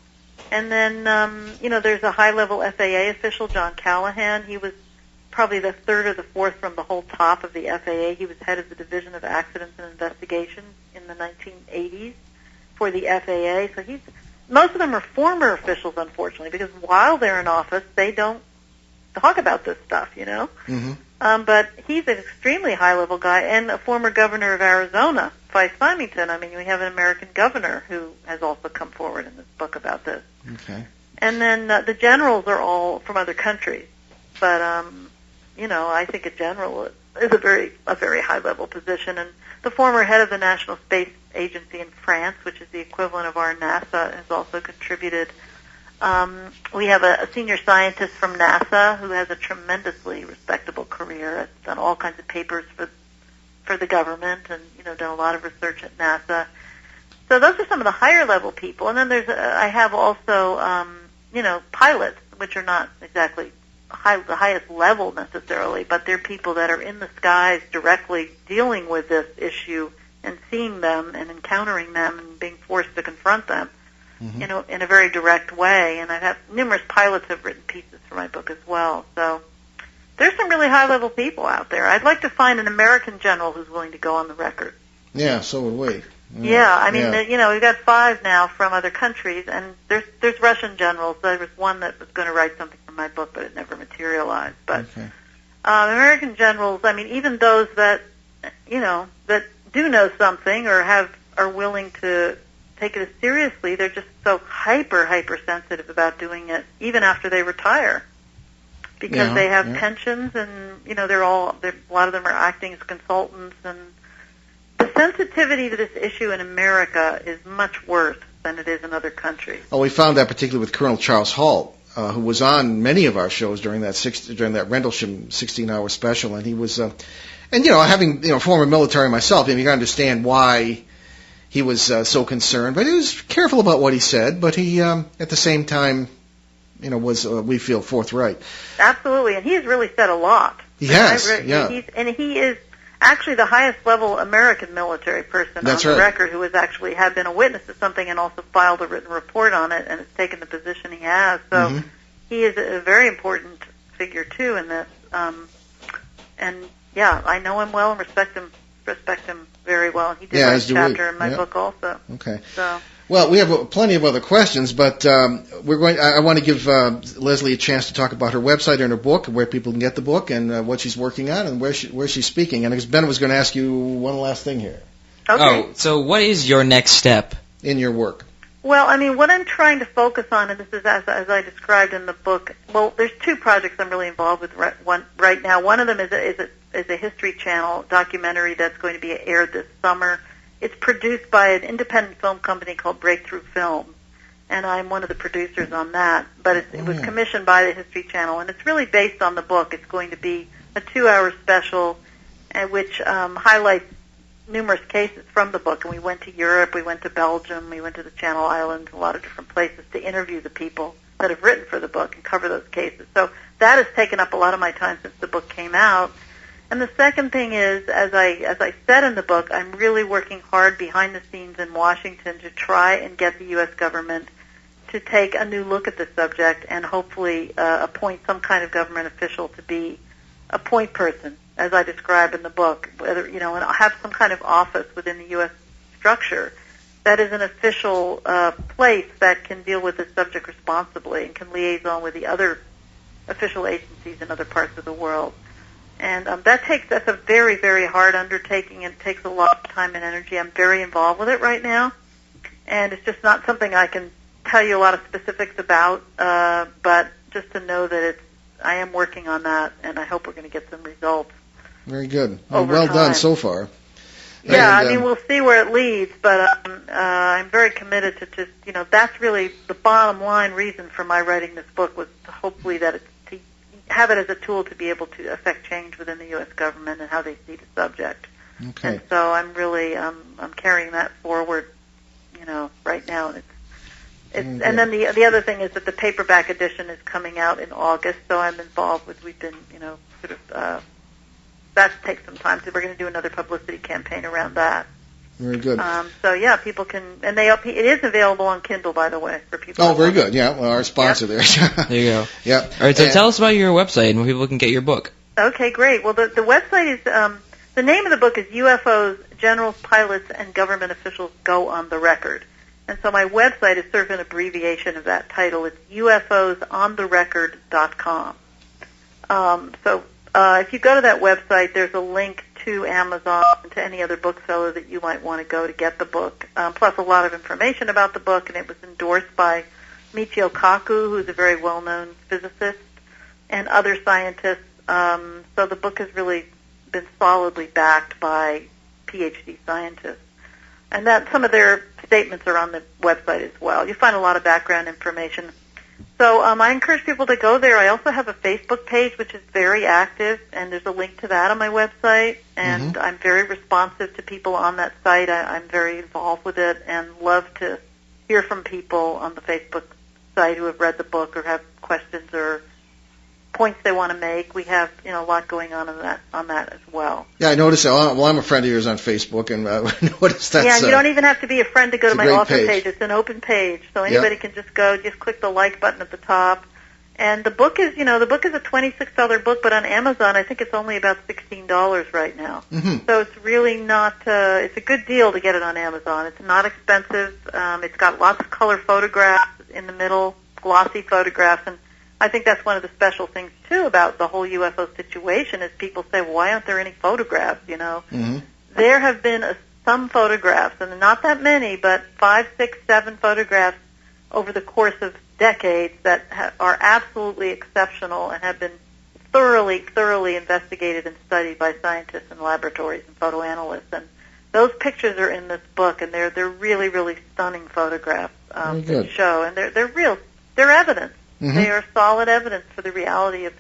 and then there's a high-level FAA official, John Callahan. He was probably the 3rd or the 4th from the whole top of the FAA. He was head of the Division of Accidents and Investigations in the 1980s for the FAA. So most of them are former officials, unfortunately, because while they're in office, they don't talk about this stuff, But he's an extremely high-level guy, and a former governor of Arizona, Vice Symington. I mean, we have an American governor who has also come forward in this book about this. Okay. And then the generals are all from other countries. But, I think a general is a very high-level position. And the former head of the National Space Agency in France, which is the equivalent of our NASA, has also contributed. We have a senior scientist from NASA who has a tremendously respectable career, has done all kinds of papers for the government and, done a lot of research at NASA. So those are some of the higher level people. And then I have also, pilots, which are not exactly the highest level necessarily, but they're people that are in the skies directly dealing with this issue and seeing them and encountering them and being forced to confront them. In a very direct way. And I've had numerous pilots have written pieces for my book as well. So there's some really high-level people out there. I'd like to find an American general who's willing to go on the record. Yeah, so would we. Yeah, I mean, we've got 5 now from other countries, and there's Russian generals. There was one that was going to write something for my book, but it never materialized. But American generals, I mean, even those that, that do know something or are willing to take it as seriously, they're just so hyper sensitive about doing it even after they retire, because they have pensions, and a lot of them are acting as consultants, and the sensitivity to this issue in America is much worse than it is in other countries. Oh, we found that particularly with Colonel Charles Halt, who was on many of our shows during that Rendlesham 16-hour special, and he was having former military myself, you can understand why he was so concerned, but he was careful about what he said. But he, at the same time, was we feel forthright. Absolutely, and he has really said a lot. He has, he is actually the highest level American military person on the record who had been a witness to something and also filed a written report on it and has taken the position he has. So he is a very important figure too in this. and yeah, I know him well and respect him very well. He did Yeah, write as a do chapter we. in my Yeah. book also. Okay. So Well, we have plenty of other questions, but I want to give Leslie a chance to talk about her website and her book, where people can get the book, and what she's working on, and where she's speaking. And because Ben was going to ask you one last thing here okay. Oh, so what is your next step? in your work. Well, I mean, what I'm trying to focus on, and this is as I described in the book. Well, there's two projects I'm really involved with right now. One of them is a History Channel documentary that's going to be aired this summer. It's produced by an independent film company called Breakthrough Films, and I'm one of the producers on that. But it was commissioned by the History Channel, and it's really based on the book. It's going to be a 2-hour special, which highlights numerous cases from the book. And we went to Europe, we went to Belgium, we went to the Channel Islands, a lot of different places to interview the people that have written for the book and cover those cases. So that has taken up a lot of my time since the book came out. And the second thing is, as I said in the book, I'm really working hard behind the scenes in Washington to try and get the U.S. government to take a new look at the subject and hopefully appoint some kind of government official to be a point person, as I describe in the book, whether, and have some kind of office within the U.S. structure that is an official place that can deal with the subject responsibly and can liaison with the other official agencies in other parts of the world. And that's a very, very hard undertaking, and takes a lot of time and energy. I'm very involved with it right now, and it's just not something I can tell you a lot of specifics about, but just to know that I am working on that, and I hope we're going to get some results. Very good. Over Well time. done so far. Yeah, And, I mean, we'll see where it leads, but I'm very committed to just, that's really the bottom line reason for my writing this book, was to hopefully that it's to have it as a tool to be able to affect change within the U.S. government and how they see the subject. Okay. And so I'm really, I'm carrying that forward, right now. And and then the other thing is that the paperback edition is coming out in August, so I'm involved with, we've been, sort of, that takes some time, so we're going to do another publicity campaign around that. Very good. So yeah, people can, and it is available on Kindle, by the way, for people. Oh, very good. Yeah, well, our sponsor there. There you go. Yeah. All right, so tell us about your website and where people can get your book. Okay, great. Well, the website is, the name of the book is UFOs, Generals, Pilots, and Government Officials Go on the Record. And so my website is sort of an abbreviation of that title. It's UFOsontherecord.com. So if you go to that website, there's a link to Amazon and to any other bookseller that you might want to go to get the book, plus a lot of information about the book, and it was endorsed by Michio Kaku, who's a very well-known physicist, and other scientists. So the book has really been solidly backed by PhD scientists. And that some of their statements are on the website as well. You find a lot of background information. So I encourage people to go there. I also have a Facebook page, which is very active, and there's a link to that on my website. And I'm very responsive to people on that site. I'm very involved with it and love to hear from people on the Facebook site who have read the book or have questions or points they want to make. We have, a lot going on that as well. Yeah, I noticed. Well, I'm a friend of yours on Facebook, and I noticed that. Yeah, you don't even have to be a friend to go to my author page. It's an open page, so anybody can just go, just click the like button at the top. And the book is, a $26 book, but on Amazon, I think it's only about $16 right now. Mm-hmm. So it's really not. It's a good deal to get it on Amazon. It's not expensive. It's got lots of color photographs in the middle, glossy photographs, and I think that's one of the special things, too, about the whole UFO situation is people say, well, why aren't there any photographs, Mm-hmm. There have been some photographs, and not that many, but 5, 6, 7 photographs over the course of decades that are absolutely exceptional and have been thoroughly investigated and studied by scientists in laboratories and photoanalysts. And those pictures are in this book, and they're really, really stunning photographs that show, and they're real. They're evidence. Mm-hmm. They are solid evidence for the reality of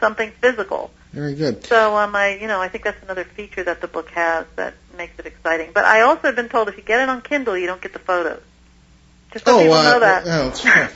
something physical. Very good. So I think that's another feature that the book has that makes it exciting. But I also have been told if you get it on Kindle, you don't get the photos. Just so people know that. That's right.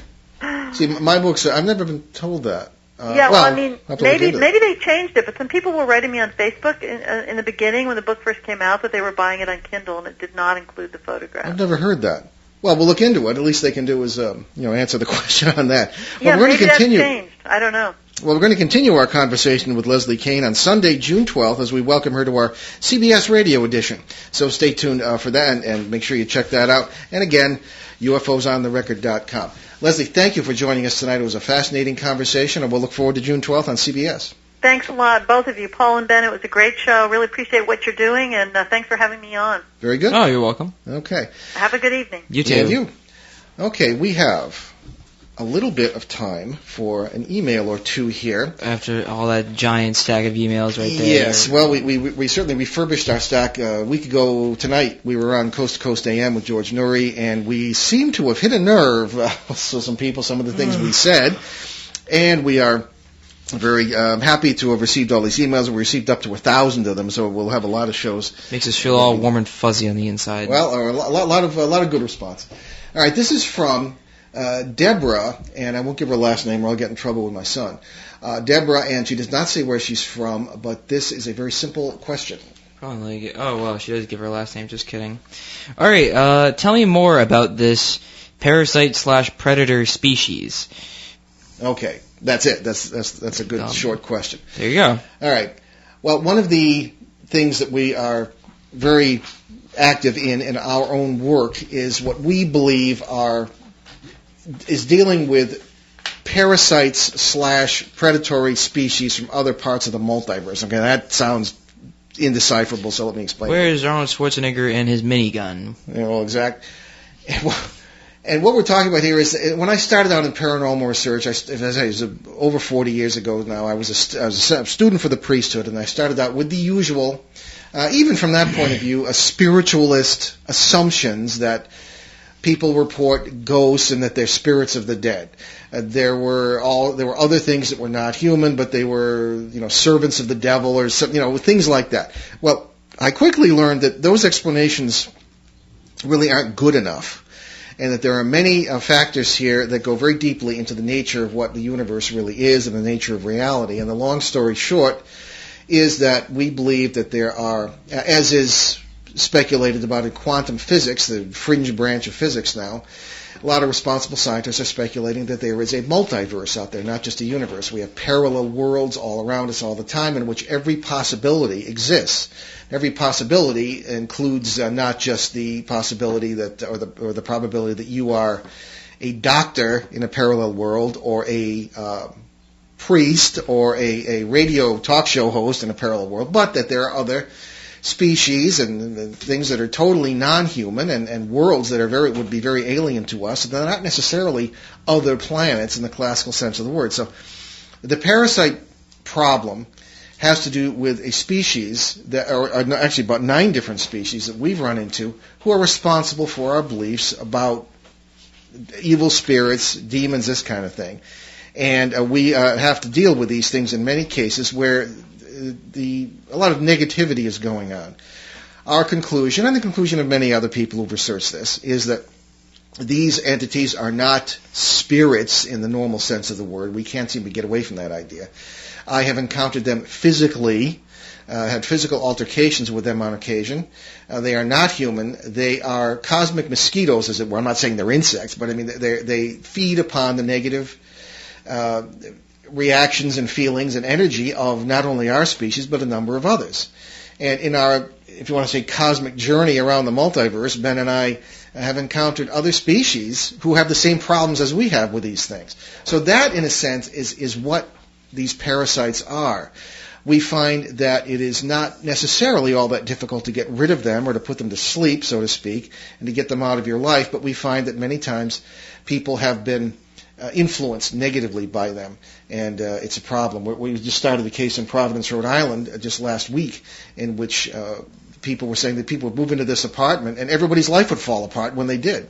See, my books, I've never been told that. Maybe they changed it, but some people were writing me on Facebook in the beginning when the book first came out that they were buying it on Kindle and it did not include the photographs. I've never heard that. Well, we'll look into it. At least they can do is, answer the question on that. Well, Yeah, we're going maybe to continue. That's changed. I don't know. Well, we're going to continue our conversation with Leslie Kean on Sunday, June 12th, as we welcome her to our CBS Radio edition. So stay tuned for that, and make sure you check that out. And again, UFOsOnTheRecord.com. Leslie, thank you for joining us tonight. It was a fascinating conversation, and we'll look forward to June 12th on CBS. Thanks a lot, both of you, Paul and Ben. It was a great show. Really appreciate what you're doing, and thanks for having me on. Very good. Oh, you're welcome. Okay. Have a good evening. You too. And you. Okay, we have a little bit of time for an email or two here. After all that giant stack of emails right there. Yes, well, we certainly refurbished our stack a week ago tonight. We were on Coast to Coast AM with George Nuri, and we seem to have hit a nerve. So some people, some of the things we said, and we are very happy to have received all these emails. We received up to 1,000 of them, so we'll have a lot of shows. Makes us feel all warm and fuzzy on the inside. Well, a lot of good response. All right, this is from Deborah, and I won't give her last name or I'll get in trouble with my son. Deborah, and she does not say where she's from, but this is a very simple question. Probably. Oh, well, she does give her last name. Just kidding. All right, tell me more about this parasite/predator species. Okay, that's it. That's a good short question. There you go. All right. Well, one of the things that we are very active in our own work is what we believe is dealing with parasites/predatory species from other parts of the multiverse. Okay, that sounds indecipherable, so let me explain. Where is Arnold Schwarzenegger and his minigun? Yeah, well, exact. And what we're talking about here is when I started out in paranormal research, as I say, it was over 40 years ago now. I was a student for the priesthood, and I started out with the usual, even from that point of view, a spiritualist assumptions that people report ghosts and that they're spirits of the dead. There were other things that were not human, but they were, servants of the devil or some, things like that. Well, I quickly learned that those explanations really aren't good enough, and that there are many factors here that go very deeply into the nature of what the universe really is and the nature of reality. And the long story short is that we believe that there are, as is speculated about in quantum physics, the fringe branch of physics now, a lot of responsible scientists are speculating that there is a multiverse out there, not just a universe. We have parallel worlds all around us all the time in which every possibility exists. Every possibility includes not just the possibility that, or the probability that you are a doctor in a parallel world, or a priest, or a radio talk show host in a parallel world, but that there are other species and things that are totally non-human and worlds that would be very alien to us. They're not necessarily other planets in the classical sense of the word. So the parasite problem has to do with a species that are actually about 9 different species that we've run into who are responsible for our beliefs about evil spirits, demons, this kind of thing. And we have to deal with these things in many cases where a lot of negativity is going on. Our conclusion, and the conclusion of many other people who've researched this, is that these entities are not spirits in the normal sense of the word. We can't seem to get away from that idea. I have encountered them physically, had physical altercations with them on occasion. They are not human. They are cosmic mosquitoes, as it were. I'm not saying they're insects, but I mean they feed upon the negative reactions and feelings and energy of not only our species, but a number of others. And in our, if you want to say, cosmic journey around the multiverse, Ben and I have encountered other species who have the same problems as we have with these things. So that, in a sense, is what these parasites are. We find that it is not necessarily all that difficult to get rid of them or to put them to sleep, so to speak, and to get them out of your life, but we find that many times people have been influenced negatively by them, and it's a problem. We just started a case in Providence, Rhode Island, just last week, in which people were saying that people would move into this apartment and everybody's life would fall apart when they did.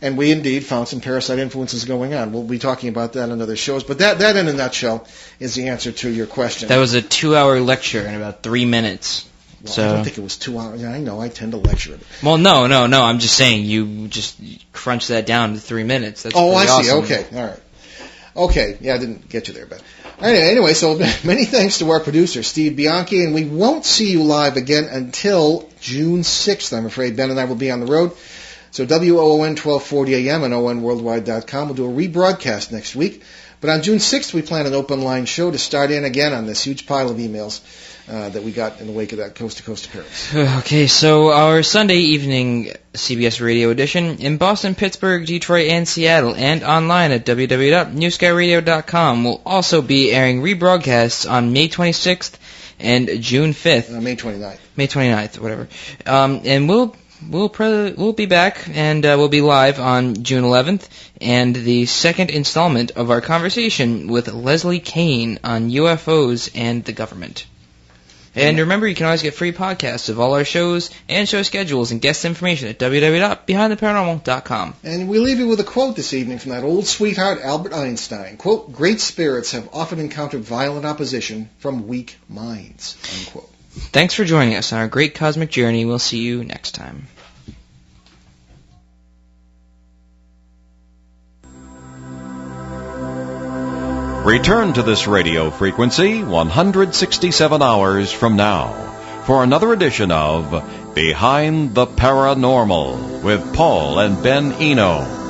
And we indeed found some parasite influences going on. We'll be talking about that in other shows, but that in a nutshell is the answer to your question. That was a 2-hour lecture in about 3 minutes. Well, So I don't think it was 2 hours. I know, I tend to lecture it. Well, no. I'm just saying you just crunch that down to 3 minutes. That's Oh, I pretty see. awesome. Okay, all right. Okay, yeah, I didn't get you there, but anyway, so many thanks to our producer, Steve Bianchi, and we won't see you live again until June 6th, I'm afraid. Ben and I will be on the road. So WOON 1240 AM and ONWorldwide.com will do a rebroadcast next week. But on June 6th, we plan an open line show to start in again on this huge pile of emails that we got in the wake of that coast-to-coast appearance. Okay, so our Sunday evening CBS Radio edition in Boston, Pittsburgh, Detroit, and Seattle, and online at www.newskyradio.com will also be airing rebroadcasts on May 26th and June 5th. May 29th. May 29th, whatever. And we'll be back, and we'll be live on June 11th, and the second installment of our conversation with Leslie Kean on UFOs and the government. And remember, you can always get free podcasts of all our shows and show schedules and guest information at www.behindtheparanormal.com. And we leave you with a quote this evening from that old sweetheart, Albert Einstein. Quote, "Great spirits have often encountered violent opposition from weak minds." Unquote. Thanks for joining us on our great cosmic journey. We'll see you next time. Return to this radio frequency 167 hours from now for another edition of Behind the Paranormal with Paul and Ben Eno.